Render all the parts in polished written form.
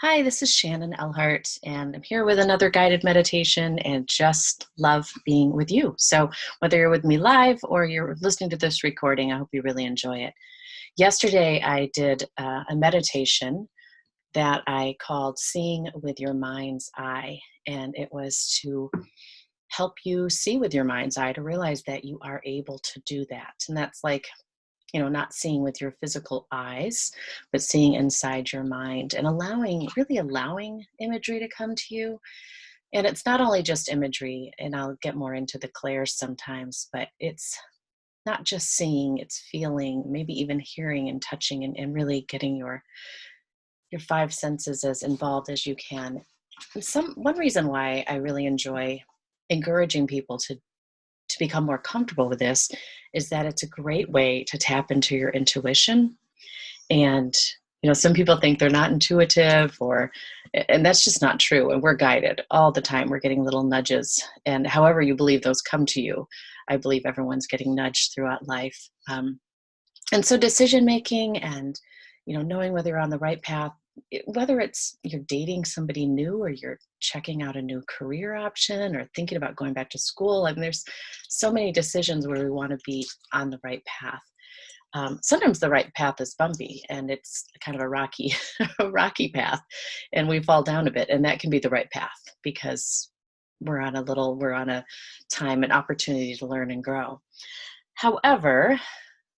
Hi, this is Shannon Elhart, and I'm here with another guided meditation and just love being with you. So, whether you're with me live or you're listening to this recording, I hope you really enjoy it. Yesterday, I did a meditation that I called Seeing with Your Mind's Eye, and it was to help you see with your mind's eye to realize that you are able to do that. And that's like not seeing with your physical eyes, but seeing inside your mind and really allowing imagery to come to you. And it's not only just imagery, and I'll get more into the clairs sometimes, but it's not just seeing, it's feeling, maybe even hearing and touching and really getting your five senses as involved as you can. And one reason why I really enjoy encouraging people to become more comfortable with this is that it's a great way to tap into your intuition. And some people think they're not intuitive, and that's just not true. And we're guided all the time. We're getting little nudges, and however you believe those come to you, I believe everyone's getting nudged throughout life. And so decision making and knowing whether you're on the right path, whether it's you're dating somebody new or you're checking out a new career option or thinking about going back to school. I mean, there's so many decisions where we want to be on the right path. Sometimes the right path is bumpy and it's kind of a rocky a rocky path, and we fall down a bit, and that can be the right path because we're on a time and opportunity to learn and grow. However,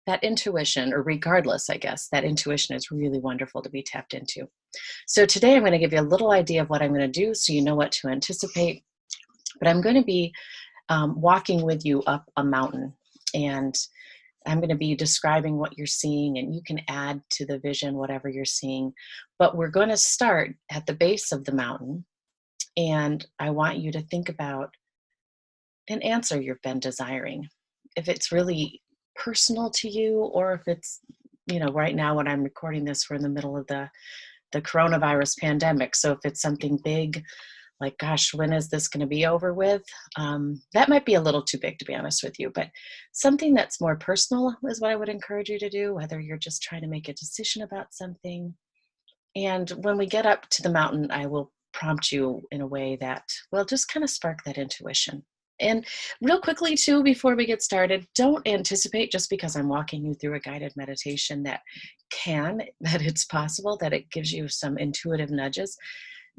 that intuition, or regardless, I guess, that intuition is really wonderful to be tapped into. So today I'm going to give you a little idea of what I'm going to do so you know what to anticipate. But I'm going to be walking with you up a mountain, and I'm going to be describing what you're seeing, and you can add to the vision whatever you're seeing. But we're going to start at the base of the mountain, and I want you to think about an answer you've been desiring. If it's really personal to you, or if it's, right now when I'm recording this, we're in the middle of the coronavirus pandemic. So if it's something big, like, gosh, when is this going to be over with? That might be a little too big, to be honest with you, but something that's more personal is what I would encourage you to do, whether you're just trying to make a decision about something. And when we get up to the mountain, I will prompt you in a way that will just kind of spark that intuition. And real quickly, too, before we get started, don't anticipate just because I'm walking you through a guided meditation that it's possible that it gives you some intuitive nudges.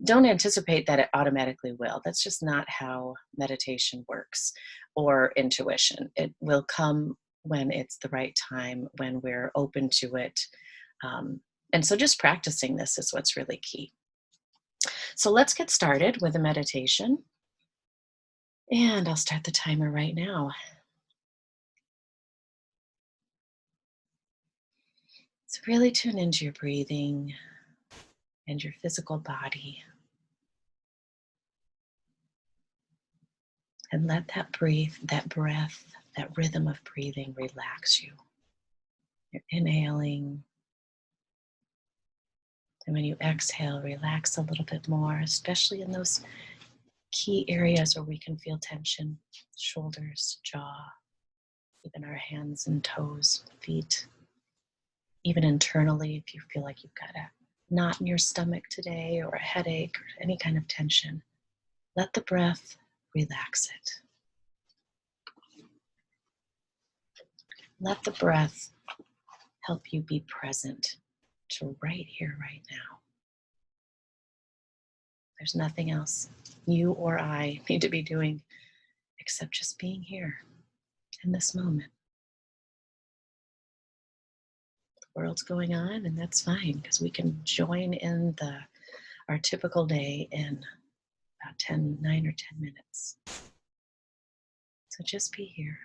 Don't anticipate that it automatically will. That's just not how meditation works, or intuition. It will come when it's the right time, when we're open to it. And so just practicing this is what's really key. So let's get started with a meditation. And I'll start the timer right now. So really tune into your breathing and your physical body. And let that breath, that rhythm of breathing relax you. You're inhaling. And when you exhale, relax a little bit more, especially in those key areas where we can feel tension: shoulders, jaw, even our hands and toes, feet. Even internally, if you feel like you've got a knot in your stomach today, or a headache, or any kind of tension, let the breath relax it. Let the breath help you be present to right here, right now. There's nothing else you or I need to be doing except just being here in this moment. The world's going on, and that's fine, because we can join in our typical day in about 9 or 10 minutes. So just be here.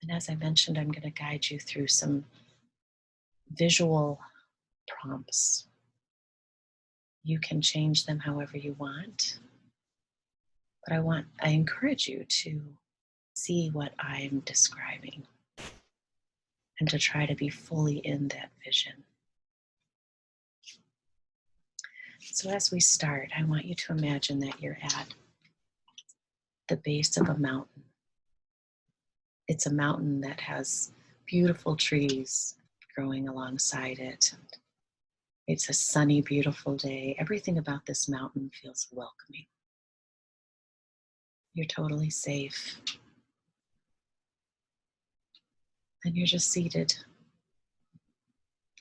And as I mentioned, I'm going to guide you through some visual prompts. You can change them however you want, but I encourage you to see what I'm describing and to try to be fully in that vision. So as we start, I want you to imagine that you're at the base of a mountain. It's a mountain that has beautiful trees growing alongside it. It's a sunny, beautiful day. Everything about this mountain feels welcoming. You're totally safe. And you're just seated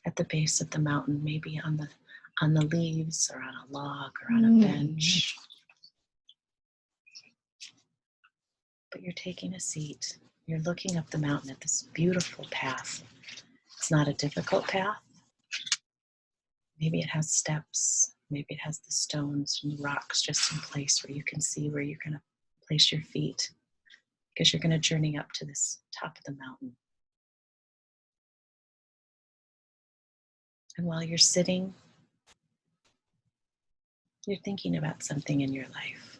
at the base of the mountain, maybe on the leaves or on a log or on a bench. But you're taking a seat. You're looking up the mountain at this beautiful path. It's not a difficult path. Maybe it has steps. Maybe it has the stones and rocks just in place where you can see where you're going to place your feet, because you're going to journey up to this top of the mountain. And while you're sitting, you're thinking about something in your life.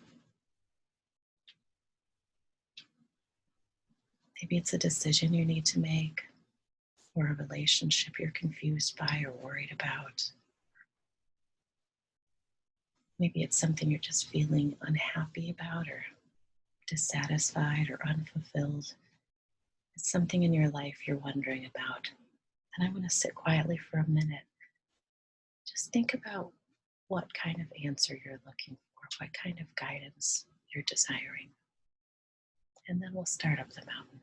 Maybe it's a decision you need to make, or a relationship you're confused by or worried about. Maybe it's something you're just feeling unhappy about or dissatisfied or unfulfilled. It's something in your life you're wondering about. And I want to sit quietly for a minute. Just think about what kind of answer you're looking for, what kind of guidance you're desiring. And then we'll start up the mountain.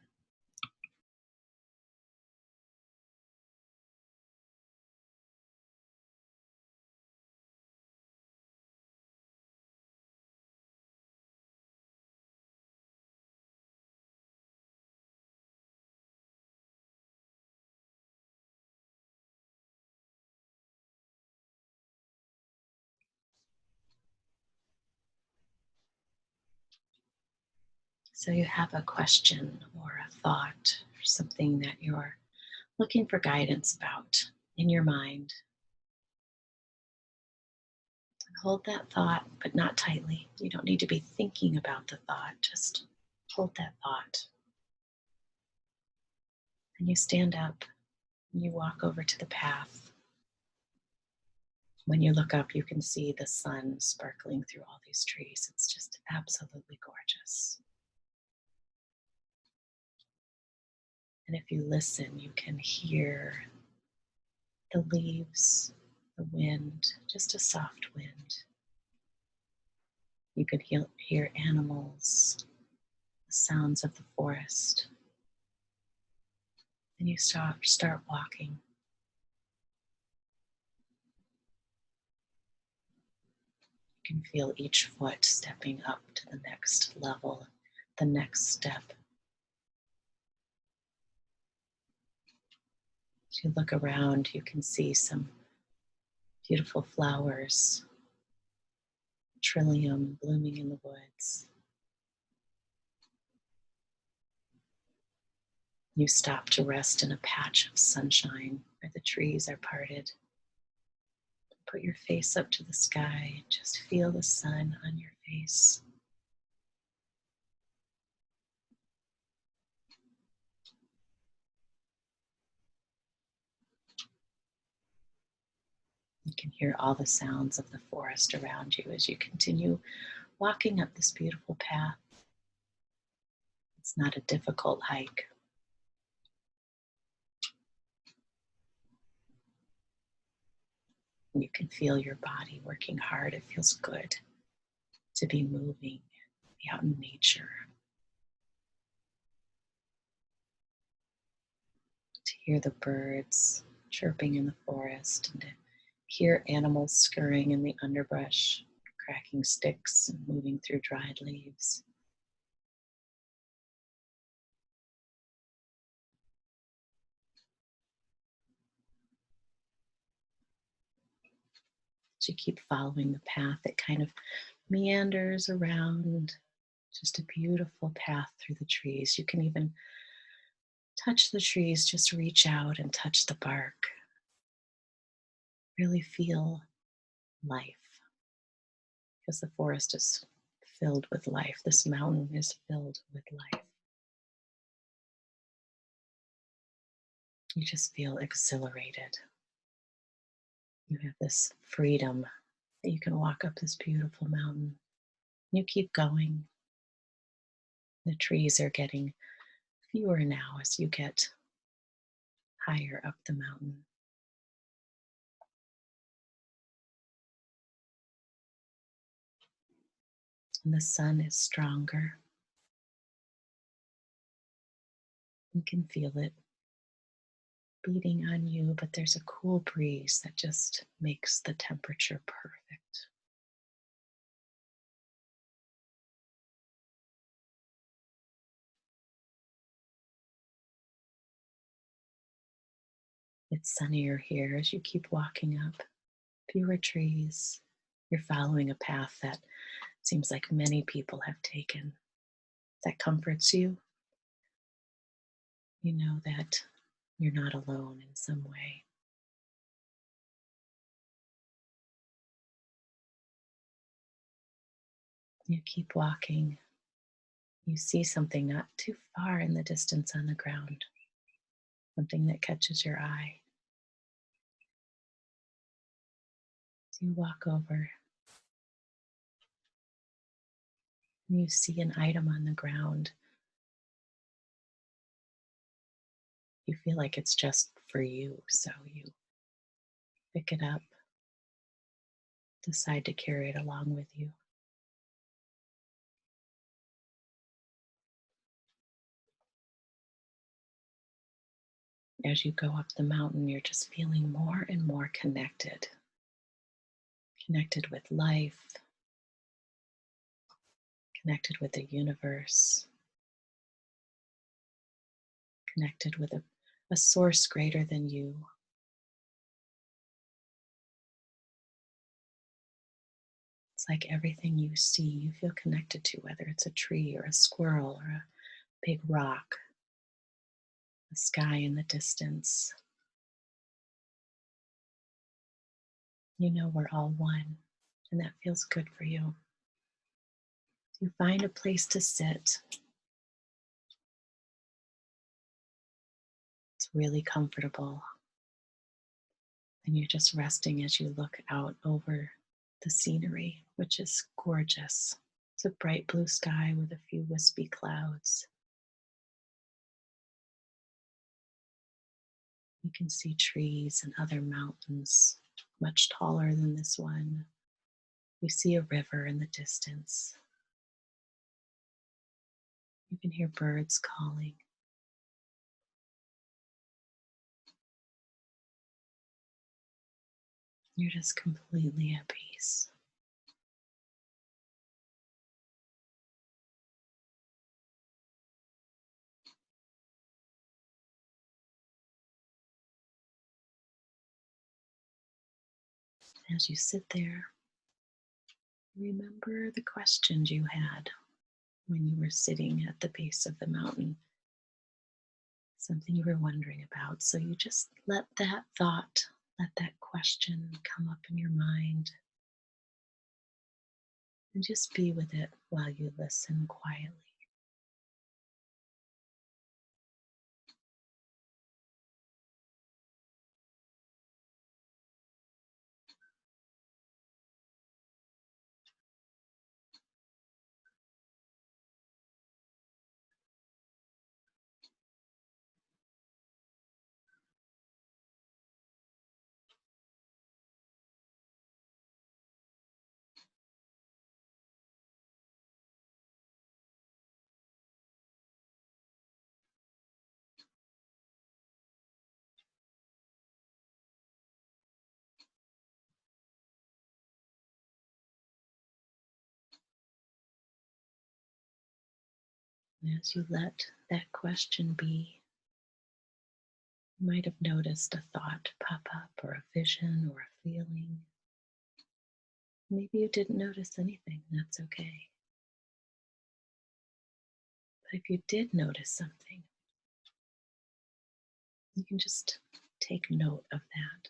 So you have a question or a thought or something that you're looking for guidance about in your mind. Hold that thought, but not tightly. You don't need to be thinking about the thought. Just hold that thought. And you stand up and you walk over to the path. When you look up, you can see the sun sparkling through all these trees. It's just absolutely gorgeous. And if you listen, you can hear the leaves, the wind, just a soft wind. You can hear animals, the sounds of the forest. And you start walking. You can feel each foot stepping up to the next level, the next step. As you look around, you can see some beautiful flowers, trillium blooming in the woods. You stop to rest in a patch of sunshine where the trees are parted. Put your face up to the sky. Just feel the sun on your face. You can hear all the sounds of the forest around you as you continue walking up this beautiful path. It's not a difficult hike. You can feel your body working hard. It feels good to be moving, be out in nature, to hear the birds chirping in the forest, and to hear animals scurrying in the underbrush, cracking sticks and moving through dried leaves. As you keep following the path, it kind of meanders around, just a beautiful path through the trees. You can even touch the trees, just reach out and touch the bark. Really feel life, because the forest is filled with life. This mountain is filled with life. You just feel exhilarated. You have this freedom that you can walk up this beautiful mountain. You keep going. The trees are getting fewer now as you get higher up the mountain. And the sun is stronger. You can feel it beating on you, but there's a cool breeze that just makes the temperature perfect. It's sunnier here as you keep walking up. Fewer trees. You're following a path that seems like many people have taken. That comforts you. You know that you're not alone in some way. You keep walking. You see something not too far in the distance on the ground, something that catches your eye. So you walk over and you see an item on the ground. You feel like it's just for you, so you pick it up, decide to carry it along with you. As you go up the mountain, you're just feeling more and more connected. Connected with life, connected with the universe, connected with a source greater than you. It's like everything you see, you feel connected to, whether it's a tree or a squirrel or a big rock, the sky in the distance. You know we're all one, and that feels good for you. You find a place to sit. It's really comfortable. And you're just resting as you look out over the scenery, which is gorgeous. It's a bright blue sky with a few wispy clouds. You can see trees and other mountains, much taller than this one. You see a river in the distance. You can hear birds calling. You're just completely at peace. As you sit there, remember the questions you had when you were sitting at the base of the mountain. Something you were wondering about. So you just let that thought, let that question come up in your mind, and just be with it while you listen quietly. And as you let that question be, you might have noticed a thought pop up, or a vision, or a feeling. Maybe you didn't notice anything, that's okay. But if you did notice something, you can just take note of that.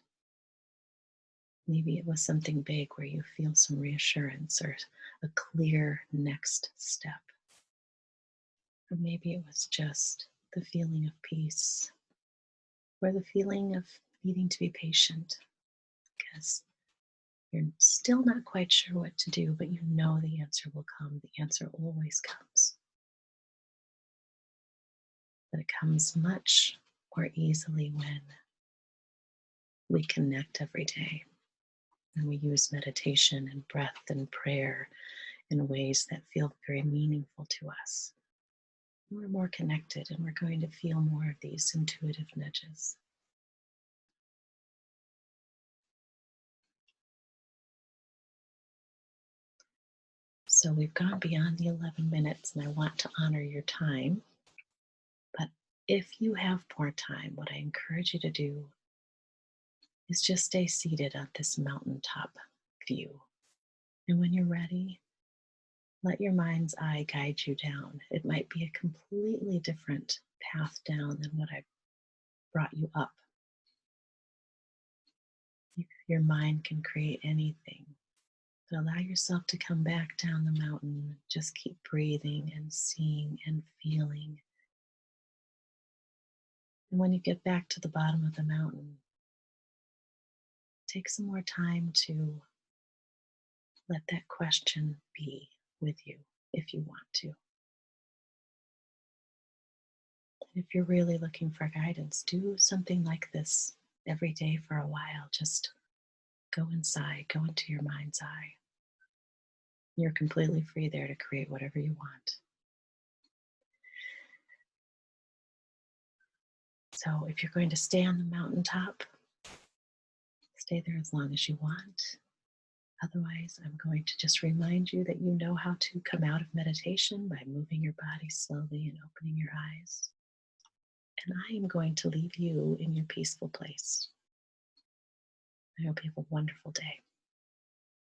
Maybe it was something big where you feel some reassurance or a clear next step. Or maybe it was just the feeling of peace, or the feeling of needing to be patient because you're still not quite sure what to do, but you know the answer will come. The answer always comes. But it comes much more easily when we connect every day and we use meditation and breath and prayer in ways that feel very meaningful to us. We're more connected and we're going to feel more of these intuitive nudges. So we've gone beyond the 11 minutes and I want to honor your time. But if you have more time, what I encourage you to do is just stay seated on this mountaintop view. And when you're ready, let your mind's eye guide you down. It might be a completely different path down than what I brought you up. Your mind can create anything. But allow yourself to come back down the mountain. Just keep breathing and seeing and feeling. And when you get back to the bottom of the mountain, take some more time to let that question be with you if you want to. And if you're really looking for guidance, do something like this every day for a while. Just go inside, go into your mind's eye. You're completely free there to create whatever you want. So if you're going to stay on the mountaintop, stay there as long as you want. Otherwise, I'm going to just remind you that you know how to come out of meditation by moving your body slowly and opening your eyes. And I am going to leave you in your peaceful place. I hope you have a wonderful day.